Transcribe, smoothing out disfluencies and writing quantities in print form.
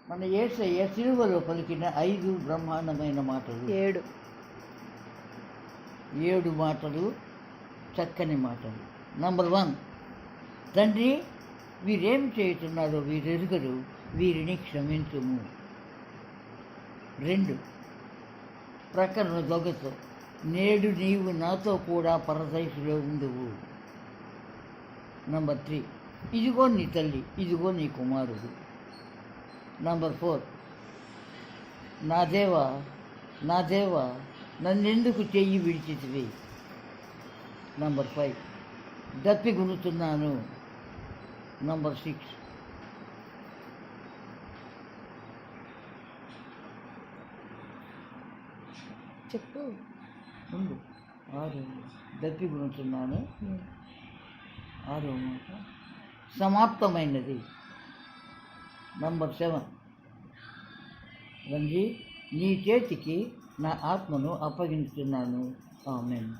మన యేసయ్య సిలువలో పలికిన 5 బ్రహ్మాండమైన మాటలు, 7 మాటలు, చక్కని మాటలు. నంబర్ 1, తండ్రి వీరేం చేయుతున్నారో వీరెరుగరు, వీరిని క్షమించుము. 2, ప్రకరణ దొగతో, నేడు నీవు నాతో కూడా పరదైసులో ఉండువు. నంబర్ 3, ఇదిగో నీ తల్లి, ఇదిగో నీ కుమారుడు. నంబర్ 4, నా దేవా నా దేవా నన్నెందుకు చెయ్యి విడిచితివి. నంబర్ 5, దప్పిగొనుతున్నాను. నంబర్ 6, చెప్పు. 6 దప్పిగొనుతున్నాను. 6వ మాట సమాప్తమైనది. నంబర్ 7, రంజీ నీ చేతికి నా ఆత్మను అప్పగించుతున్నాను. ఆమేన్.